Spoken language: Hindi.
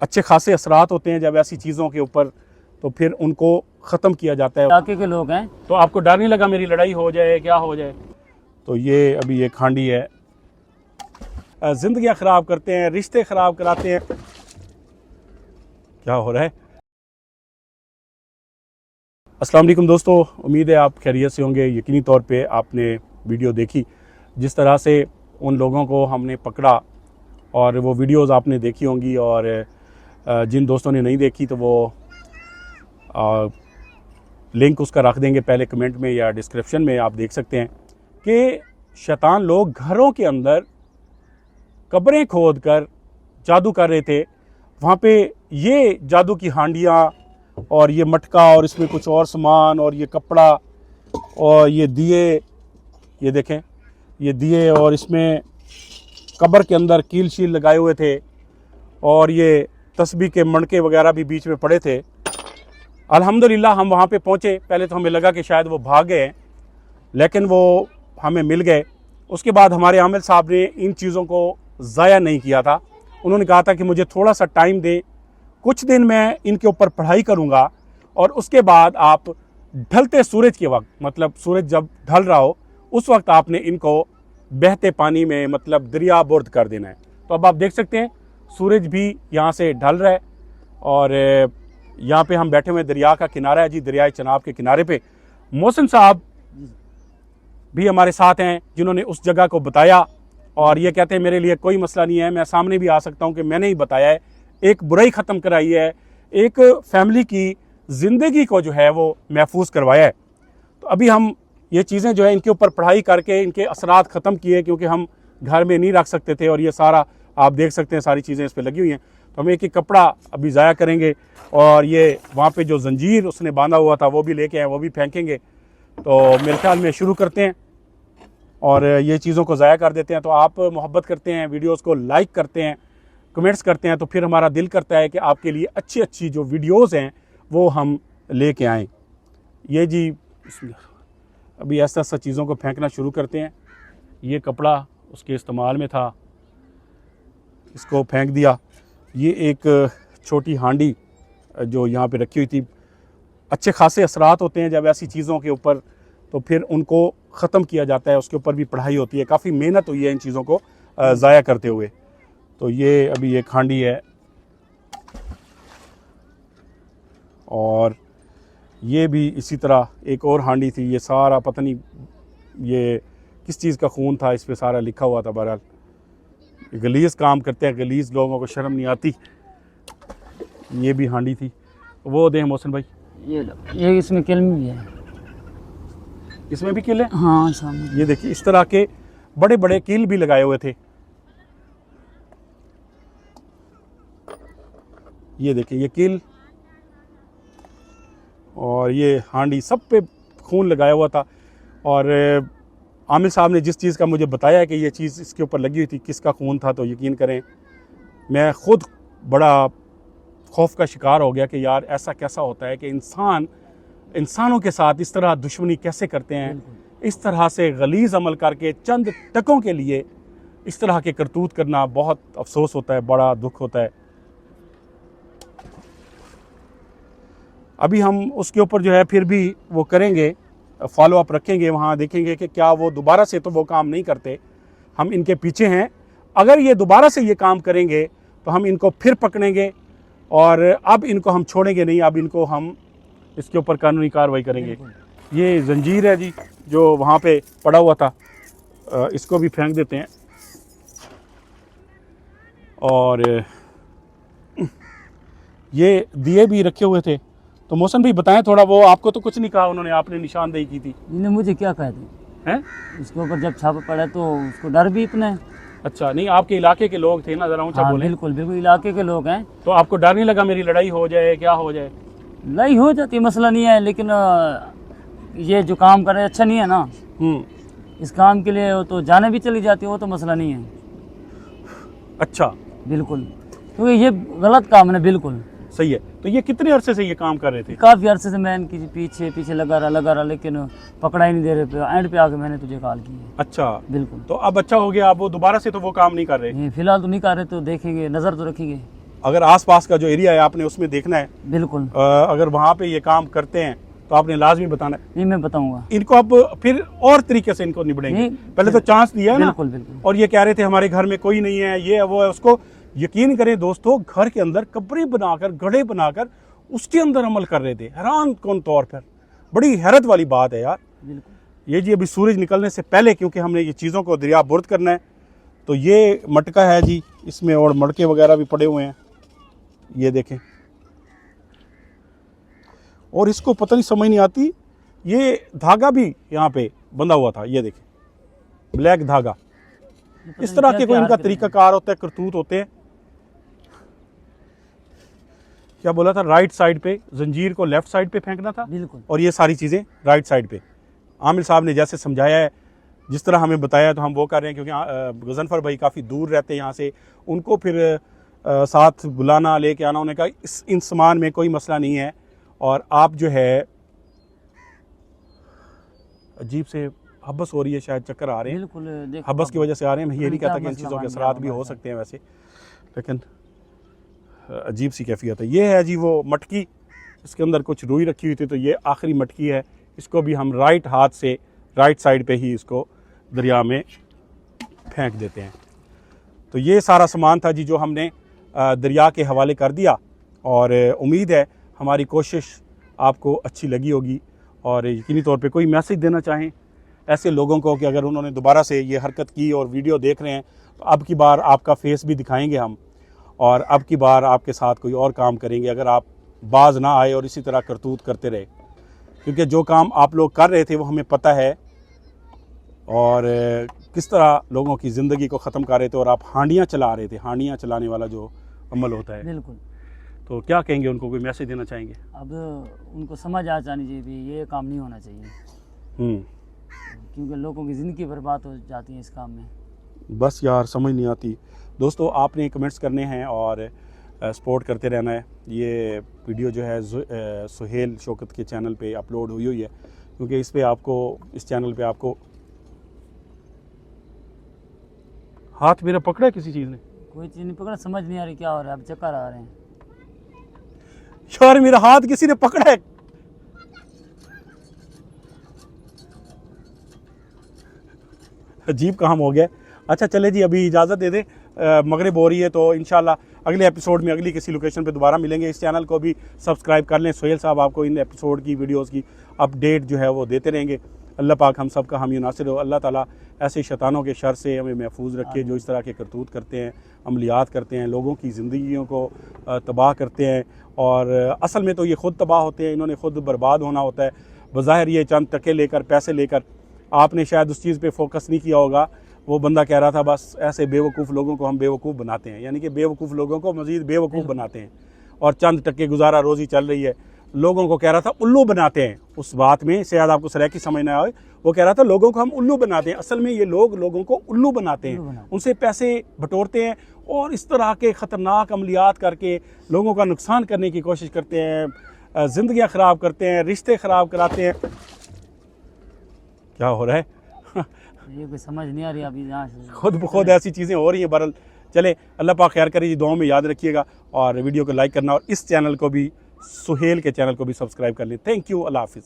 अच्छे खासे असरात होते हैं जब ऐसी चीज़ों के ऊपर, तो फिर उनको ख़त्म किया जाता है। इलाके के लोग हैं, तो आपको डर नहीं लगा मेरी लड़ाई हो जाए, क्या हो जाए? तो ये अभी एक हांडी है, ज़िंदगियाँ ख़राब करते हैं, रिश्ते ख़राब कराते हैं। क्या हो रहा है? अस्सलाम वालेकुम दोस्तों, उम्मीद है आप खैरियत से होंगे। यकीनी तौर पे आपने वीडियो देखी, जिस तरह से उन लोगों को हमने पकड़ा, और वो वीडियोस आपने देखी होंगी, और जिन दोस्तों ने नहीं देखी तो वो लिंक उसका रख देंगे पहले कमेंट में या डिस्क्रिप्शन में। आप देख सकते हैं कि शैतान लोग घरों के अंदर कब्रें खोद कर जादू कर रहे थे। वहाँ पे ये जादू की हांडियाँ और ये मटका और इसमें कुछ और सामान और ये कपड़ा और ये दिए, ये देखें ये दिए, और इसमें कब्र के अंदर कील शील लगाए हुए थे, और ये तस्बीह के मणके वगैरह भी बीच में पड़े थे। अल्हम्दुलिल्लाह हम वहाँ पे पहुँचे। पहले तो हमें लगा कि शायद वो भाग गए, लेकिन वो हमें मिल गए। उसके बाद हमारे आमिर साहब ने इन चीज़ों को ज़ाया नहीं किया था। उन्होंने कहा था कि मुझे थोड़ा सा टाइम दें, कुछ दिन मैं इनके ऊपर पढ़ाई करूँगा, और उसके बाद आप ढलते सूरज के वक्त, मतलब सूरज जब ढल रहा हो उस वक्त आपने इनको बहते पानी में, मतलब दरिया बुर्द कर देना है। तो अब आप देख सकते हैं सूरज भी यहाँ से ढल रहा है, और यहाँ पे हम बैठे हुए दरिया का किनारा है जी, दरियाए चनाब के किनारे पे। मोहसिन साहब भी हमारे साथ हैं, जिन्होंने उस जगह को बताया, और ये कहते हैं मेरे लिए कोई मसला नहीं है, मैं सामने भी आ सकता हूँ कि मैंने ही बताया है, एक बुराई ख़त्म कराई है, एक फैमिली की ज़िंदगी को जो है वो महफूज करवाया है। तो अभी हम ये चीज़ें जो है इनके ऊपर पढ़ाई करके इनके असरात ख़त्म किए, क्योंकि हम घर में नहीं रख सकते थे, और ये सारा आप देख सकते हैं सारी चीज़ें इस पर लगी हुई हैं। तो हम एक एक कपड़ा अभी ज़ाया करेंगे, और ये वहाँ पे जो जंजीर उसने बांधा हुआ था वो भी लेके आए, वो भी फेंकेंगे। तो मेरे ख्याल में शुरू करते हैं और ये चीज़ों को ज़ाया कर देते हैं। तो आप मोहब्बत करते हैं, वीडियोस को लाइक करते हैं, कमेंट्स करते हैं, तो फिर हमारा दिल करता है कि आपके लिए अच्छी अच्छी जो वीडियोस हैं वो हम लेके आएँ। ये जी अभी ऐसा ऐसा चीज़ों को फेंकना शुरू करते हैं। ये कपड़ा उसके इस्तेमाल में था, इसको फेंक दिया। ये एक छोटी हांडी जो यहाँ पे रखी हुई थी। अच्छे खासे असरात होते हैं जब ऐसी चीज़ों के ऊपर, तो फिर उनको ख़त्म किया जाता है, उसके ऊपर भी पढ़ाई होती है। काफ़ी मेहनत हुई है इन चीज़ों को ज़ाया करते हुए। तो ये अभी एक हांडी है, और ये भी इसी तरह एक और हांडी थी। ये सारा पता नहीं ये किस चीज़ का खून था, इस पर सारा लिखा हुआ था। बहरहाल गलीज़ काम करते हैं, गलीज़ लोगों को शर्म नहीं आती। ये भी हांडी थी, वो दें मोहसिन भाई। ये इसमें किल भी है, इसमें भी किल है। हाँ सामने ये देखिए इस तरह के बड़े बड़े कील भी लगाए हुए थे। ये देखिए ये कील और ये हांडी, सब पे खून लगाया हुआ था। और आमिर साहब ने जिस चीज़ का मुझे बताया है कि ये चीज़ इसके ऊपर लगी हुई थी, किसका खून था, तो यकीन करें मैं ख़ुद बड़ा खौफ का शिकार हो गया कि यार ऐसा कैसा होता है कि इंसानों के साथ इस तरह दुश्मनी कैसे करते हैं, इस तरह से गलीज़ अमल करके चंद टकों के लिए इस तरह के करतूत करना बहुत अफसोस होता है, बड़ा दुख होता है। अभी हम उसके ऊपर जो है फिर भी वो करेंगे, फॉलो अप रखेंगे, वहाँ देखेंगे कि क्या वो दोबारा से तो वो काम नहीं करते। हम इनके पीछे हैं, अगर ये दोबारा से ये काम करेंगे तो हम इनको फिर पकड़ेंगे, और अब इनको हम छोड़ेंगे नहीं, अब इनको हम इसके ऊपर कानूनी कार्रवाई करेंगे। ये जंजीर है जी जो वहाँ पे पड़ा हुआ था, इसको भी फेंक देते हैं। और ये दिए भी रखे हुए थे। तो मौसम भी बताएं थोड़ा, वो आपको तो कुछ नहीं कहा उन्होंने, आपने निशानदेही की थी। इन्होंने मुझे क्या कहा था हैं? इसके ऊपर जब छापा पड़ा तो उसको डर भी इतना है। अच्छा, नहीं आपके इलाके के लोग थे ना, जरा ऊंचा बोले। बिल्कुल बिल्कुल इलाके के लोग हैं। तो आपको डर नहीं लगा मेरी लड़ाई हो जाए, क्या हो जाए? लड़ाई हो जाती, मसला नहीं है, लेकिन ये जो काम कर रहे अच्छा नहीं है ना। इस काम के लिए वो तो जाने भी चली जाती है, वो तो मसला नहीं है। अच्छा, बिल्कुल, क्योंकि ये गलत काम है ना। बिल्कुल सही है। तो ये कितने अरसे से ये काम कर रहे थे? काफ़ी अरसे से मैं इनकी पीछे पीछे लगा रहा, लेकिन पकड़ा ही नहीं दे रहे। एंड पे आके मैंने तुझे कॉल की है। अच्छा, बिल्कुल। तो अब अच्छा हो गया, अब वो दोबारा से तो वो काम नहीं कर रहे? फिलहाल तो नहीं कर रहे, तो देखेंगे, नज़र तो रखेंगे। अगर आसपास का जो एरिया है आपने उसमें देखना है, बिल्कुल। अगर वहाँ पे ये काम करते हैं तो आपने लाजमी बताना है। नहीं, मैं बताऊंगा इनको आप फिर और तरीके से इनको निबड़ेंगे। पहले तो चांस दिया है ना, बिल्कुल बिल्कुल। और ये कह रहे थे हमारे घर में कोई नहीं है, ये है वो है। उसको यकीन करें दोस्तों, घर के अंदर कब्रें बनाकर, गड्ढे बनाकर उसके अंदर अमल कर रहे थे, हैरान कौन तौर पर। बड़ी हैरत वाली बात है यार। बिल्कुल। ये जी अभी सूरज निकलने से पहले, क्योंकि हमने ये चीज़ों को दरिया बुर्द करना है, तो ये मटका है जी, इसमें और मटके वगैरह भी पड़े हुए हैं, ये देखें। और इसको पता नहीं, समझ नहीं आती, ये धागा भी यहाँ पे बंधा हुआ था, ये देखें, ब्लैक धागा। इस तरह के कोई इनका तरीकाकार होता है, करतूत होते हैं। क्या बोला था, राइट साइड पे जंजीर को लेफ्ट साइड पे फेंकना था, बिल्कुल। और ये सारी चीज़ें राइट साइड पे। आमिर साहब ने जैसे समझाया है, जिस तरह हमें बताया, तो हम वो कर रहे हैं। क्योंकि गज़नफ़र भाई काफ़ी दूर रहते हैं यहाँ से, उनको फिर साथ बुलाना, लेके आना, उन्होंने कहा इन सामान में कोई मसला नहीं है। और आप जो है, अजीब से हबस हो रही है, शायद चक्कर आ रहे हैं, बिल्कुल हबस की वजह से आ रहे हैं। मैं ये नहीं कहता कि इन मसला चीज़ों के बन असरात भी गया हो होगा सकते हैं वैसे, लेकिन अजीब सी कैफियत है। ये है जी वो मटकी, इसके अंदर कुछ रुई रखी हुई थी, तो ये आखिरी मटकी है। इसको भी हम राइट हाथ से राइट साइड पे ही इसको दरिया में फेंक देते हैं। तो ये सारा सामान था जी जो हमने दरिया के हवाले कर दिया, और उम्मीद है हमारी कोशिश आपको अच्छी लगी होगी। और यकीनी तौर पे कोई मैसेज देना चाहें ऐसे लोगों को कि अगर उन्होंने दोबारा से ये हरकत की और वीडियो देख रहे हैं, तो अब की बार आपका फेस भी दिखाएंगे हम, और अब की बार आपके साथ कोई और काम करेंगे अगर आप बाज ना आए और इसी तरह करतूत करते रहे। क्योंकि जो काम आप लोग कर रहे थे वो हमें पता है, और किस तरह लोगों की ज़िंदगी को ख़त्म कर रहे थे, और आप हांडियाँ चला रहे थे, हांडियाँ चलाने वाला जो अमल होता है। बिल्कुल। तो क्या कहेंगे उनको, कोई मैसेज देना चाहेंगे? अब उनको समझ आ जानी चाहिए भी ये काम नहीं होना चाहिए, क्योंकि लोगों की ज़िंदगी बर्बाद हो जाती है इस काम में। बस यार समझ नहीं आती। दोस्तों आपने कमेंट्स करने हैं और सपोर्ट करते रहना है। ये वीडियो जो है सुहेल शौकत के चैनल पे अपलोड हुई है, क्योंकि इस पे आपको, इस चैनल पे आपको, हाथ मेरा पकड़ा है किसी चीज़ ने, कोई चीज़ नहीं पकड़ा, समझ नहीं आ रही क्या हो रहा है, अब चक्कर आ रहे हैं यार मेरा हाथ किसी ने पकड़ा है। अजीब काम हो गया। अच्छा चले जी, अभी इजाज़त दे दे, मगरिब हो रही है, तो इंशाल्लाह अगले एपिसोड में अगली किसी लोकेशन पे दोबारा मिलेंगे। इस चैनल को भी सब्सक्राइब कर लें। सुहेल साहब आपको इन एपिसोड की, वीडियोस की अपडेट जो है वो देते रहेंगे। अल्लाह पाक हम सब का हामी नासिर हो। अल्लाह ताला ऐसे शैतानों के शर से हमें महफूज रखे जो इस तरह के करतूत करते हैं, अमलियात करते हैं, लोगों की ज़िंदगियों को तबाह करते हैं, और असल में तो ये ख़ुद तबाह होते हैं, इन्होंने ख़ुद बर्बाद होना होता है। बज़ाहिर ये चंद टके लेकर, पैसे लेकर, आपने शायद उस चीज़ पे फोकस नहीं किया होगा। वो बंदा कह रहा था बस ऐसे बेवकूफ़ लोगों को हम बेवकूफ़ बनाते हैं, यानी कि बेवकूफ़ लोगों को मज़ीद बेवकूफ़ बनाते हैं, और चंद टक्के गुजारा रोज़ी चल रही है। लोगों को कह रहा था उल्लू बनाते हैं। उस बात में शायद आपको सराकी समझ ना आए, वो कह रहा था लोगों को हम उल्लू बनाते हैं। असल में ये लोग लोगों को उल्लू बनाते हैं, उनसे पैसे बटोरते हैं, और इस तरह के ख़तरनाक अमलियात करके लोगों का नुकसान करने की कोशिश करते हैं, ज़िंदगियाँ ख़राब करते हैं, रिश्ते ख़राब कराते हैं। क्या हो रहा है? ये कोई समझ नहीं आ रही अभी, यहाँ से खुद ब खुद ऐसी चीज़ें हो रही हैं। बहरहाल चले, अल्लाह पाक खैर करे, दुआओं में याद रखिएगा, और वीडियो को लाइक करना, और इस चैनल को भी, सुहेल के चैनल को भी सब्सक्राइब कर लें। थैंक यू, अल्लाह हाफिज़।